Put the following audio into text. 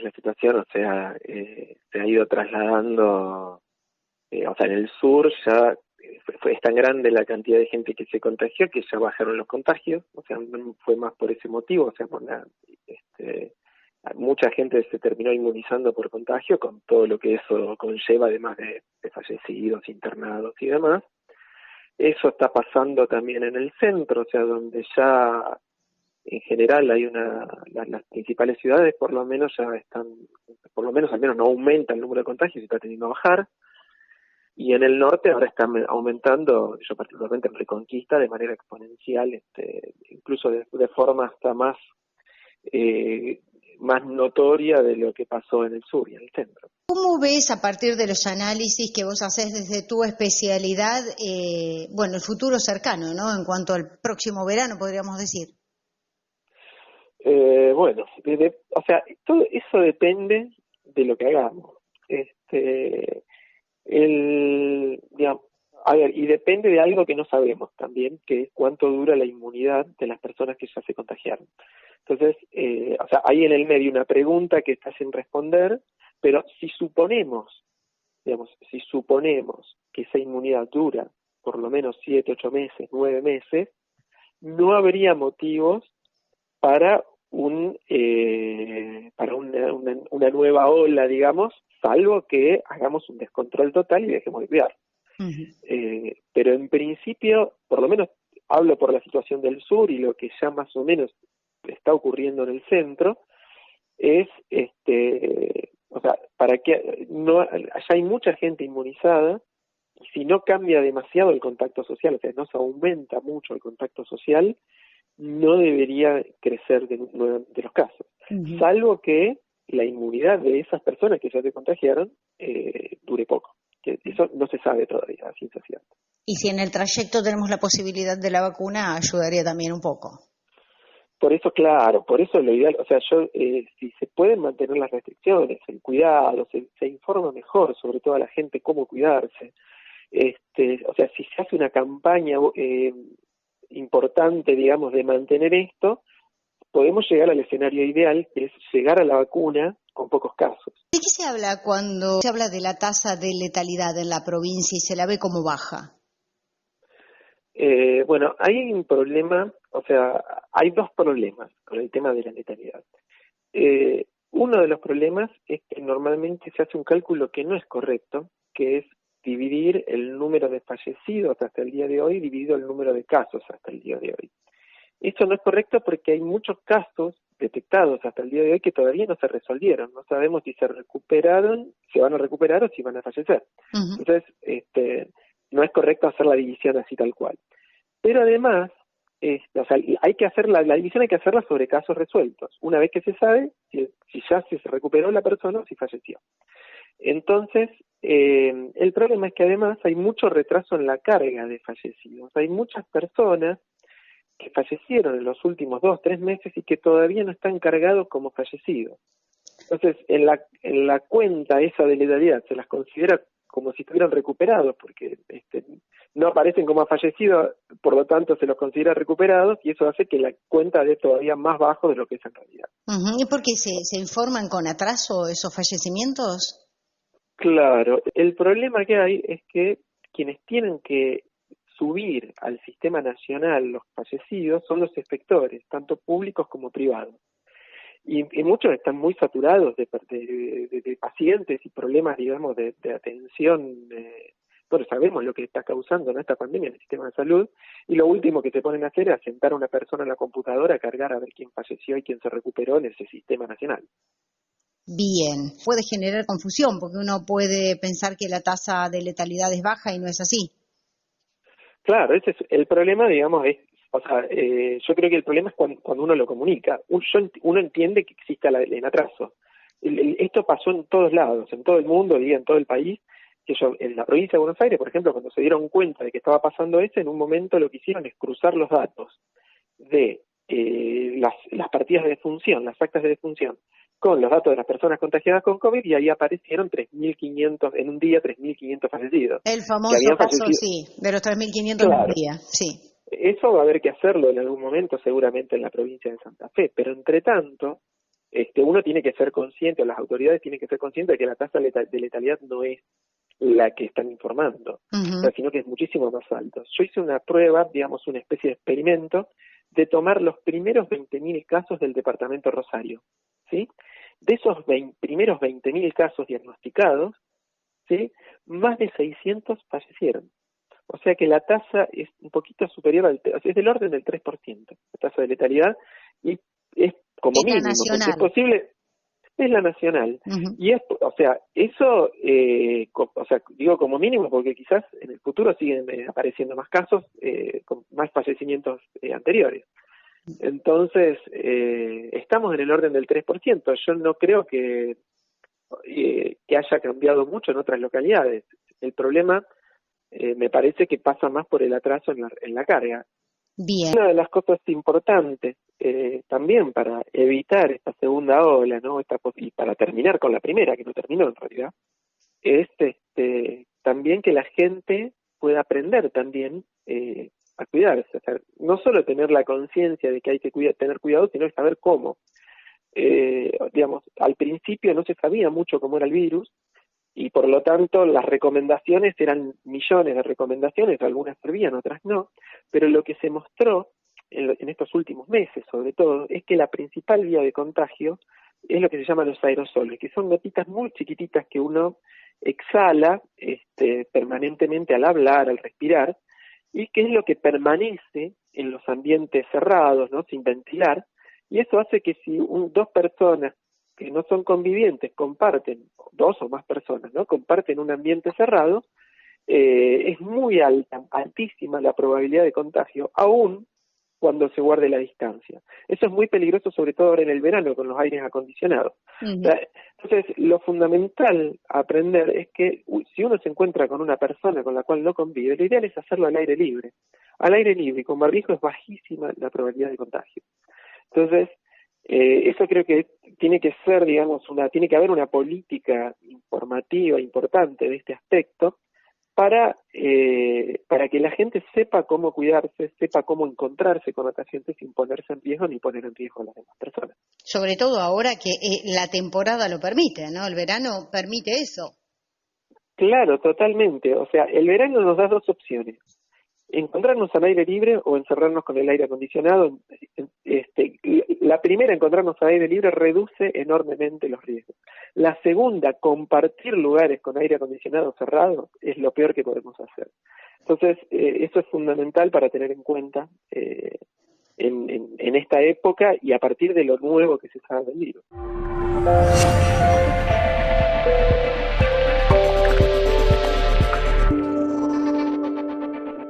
La situación, se ha ido trasladando, en el sur ya es tan grande la cantidad de gente que se contagió que ya bajaron los contagios, no fue más por ese motivo, mucha gente se terminó inmunizando por contagio con todo lo que eso conlleva, además de fallecidos, internados y demás. Eso está pasando también en el centro, donde ya en general hay las principales ciudades por lo menos ya están, al menos no aumenta el número de contagios y está tendiendo a bajar, y en el norte ahora están aumentando, yo particularmente en Reconquista, de manera exponencial, incluso de forma hasta más notoria de lo que pasó en el sur y en el centro. ¿Cómo ves, a partir de los análisis que vos haces desde tu especialidad, el futuro cercano, ¿no? En cuanto al próximo verano, podríamos decir. Todo eso depende de lo que hagamos. Y depende de algo que no sabemos también, que es cuánto dura la inmunidad de las personas que ya se contagiaron. Entonces, hay en el medio una pregunta que está sin responder, pero si suponemos que esa inmunidad dura por lo menos 7, 8 meses, 9 meses, no habría motivos para una nueva ola, digamos, salvo que hagamos un descontrol total y dejemos de cuidar. Uh-huh. Pero en principio, por lo menos hablo por la situación del sur y lo que ya más o menos está ocurriendo en el centro, es para que allá hay mucha gente inmunizada, y si no cambia demasiado el contacto social, no se aumenta mucho el contacto social, no debería crecer de los casos, uh-huh, salvo que la inmunidad de esas personas que ya se contagiaron dure poco. Que eso no se sabe todavía a ciencia cierta. Y si en el trayecto tenemos la posibilidad de la vacuna, ayudaría también un poco. Por eso lo ideal, si se pueden mantener las restricciones, el cuidado, se informa mejor, sobre todo a la gente, cómo cuidarse. Si se hace una campaña importante, digamos, de mantener esto, podemos llegar al escenario ideal, que es llegar a la vacuna con pocos casos. ¿De qué se habla cuando se habla de la tasa de letalidad en la provincia y se la ve como baja? Hay un problema, hay dos problemas con el tema de la letalidad. Uno de los problemas es que normalmente se hace un cálculo que no es correcto, que es dividir el número de fallecidos hasta el día de hoy dividido el número de casos hasta el día de hoy. Esto no es correcto porque hay muchos casos detectados hasta el día de hoy que todavía no se resolvieron. No sabemos si se recuperaron, si van a recuperar o si van a fallecer. Uh-huh. Entonces, no es correcto hacer la división así tal cual. Pero además, hay que hacer la división, hay que hacerla sobre casos resueltos, una vez que se sabe si ya se recuperó la persona o si falleció. Entonces, el problema es que además hay mucho retraso en la carga de fallecidos. Hay muchas personas que fallecieron en los últimos 2, 3 meses y que todavía no están cargados como fallecidos. Entonces, en la cuenta esa de letalidad se las considera como si estuvieran recuperados, porque no aparecen como fallecidos, por lo tanto se los considera recuperados, y eso hace que la cuenta dé todavía más bajo de lo que es en realidad. Uh-huh. ¿Y por qué se informan con atraso esos fallecimientos? Claro, el problema que hay es que quienes tienen que subir al sistema nacional los fallecidos son los inspectores, tanto públicos como privados. Y muchos están muy saturados de pacientes y problemas, digamos, de atención. Sabemos lo que está causando, ¿no?, esta pandemia en el sistema de salud, y lo último que se ponen a hacer es sentar a una persona en la computadora a cargar a ver quién falleció y quién se recuperó en ese sistema nacional. Bien, puede generar confusión, porque uno puede pensar que la tasa de letalidad es baja y no es así. Claro, ese es el problema, digamos, yo creo que el problema es cuando uno lo comunica. Uno entiende que existe el atraso. Esto pasó en todos lados, en todo el mundo, en todo el país. En la provincia de Buenos Aires, por ejemplo, cuando se dieron cuenta de que estaba pasando eso, en un momento lo que hicieron es cruzar los datos de las partidas de defunción, las actas de defunción con los datos de las personas contagiadas con COVID y ahí aparecieron 3.500, en un día 3.500 fallecidos. El famoso caso, sí, de los 3.500 en un día, sí. Eso va a haber que hacerlo en algún momento seguramente en la provincia de Santa Fe, pero entre tanto, uno tiene que ser consciente, o las autoridades tienen que ser conscientes de que la tasa de letalidad no es la que están informando, o sea, sino que es muchísimo más alto. Yo hice una prueba, digamos una especie de experimento, de tomar los primeros 20.000 casos del departamento Rosario, ¿sí? De esos primeros 20.000 casos diagnosticados, ¿sí? Más de 600 fallecieron. O sea que la tasa es un poquito superior es del orden del 3%, la tasa de letalidad, y es como es mínimo, porque es posible, es la nacional. Y es, o sea, eso, o sea, digo como mínimo porque quizás en el futuro siguen apareciendo más casos, con más fallecimientos anteriores. Entonces, estamos en el orden del 3%. Yo no creo que haya cambiado mucho en otras localidades. El problema me parece que pasa más por el atraso en la carga. Bien. Una de las cosas importantes también para evitar esta segunda ola, ¿no? Y para terminar con la primera, que no terminó en realidad, es también que la gente pueda aprender también a cuidarse. O sea, no solo tener la conciencia de que hay que tener cuidado, sino saber cómo. Digamos, al principio no se sabía mucho cómo era el virus, y por lo tanto las recomendaciones eran millones de recomendaciones, algunas servían, otras no, pero lo que se mostró en estos últimos meses sobre todo es que la principal vía de contagio es lo que se llaman los aerosoles, que son gotitas muy chiquititas que uno exhala permanentemente al hablar, al respirar, y que es lo que permanece en los ambientes cerrados, ¿no? Sin ventilar, y eso hace que si dos personas que no son convivientes comparten, dos o más personas, ¿no? Comparten un ambiente cerrado, es muy altísima la probabilidad de contagio, aún cuando se guarde la distancia. Eso es muy peligroso, sobre todo ahora en el verano, con los aires acondicionados. O sea, entonces, lo fundamental a aprender es que si uno se encuentra con una persona con la cual no convive, lo ideal es hacerlo al aire libre. Al aire libre y con barbijo es bajísima la probabilidad de contagio. Entonces, eso creo que tiene que ser, digamos, tiene que haber una política informativa importante de este aspecto para que la gente sepa cómo cuidarse, sepa cómo encontrarse con pacientes sin ponerse en riesgo ni poner en riesgo a las demás personas. Sobre todo ahora que la temporada lo permite, ¿no? El verano permite eso. Claro, totalmente. O sea, el verano nos da dos opciones: encontrarnos al aire libre o encerrarnos con el aire acondicionado. La primera, encontrarnos al aire libre, reduce enormemente los riesgos. La segunda, compartir lugares con aire acondicionado cerrado, es lo peor que podemos hacer. Entonces, eso es fundamental para tener en cuenta en esta época y a partir de lo nuevo que se sabe del virus.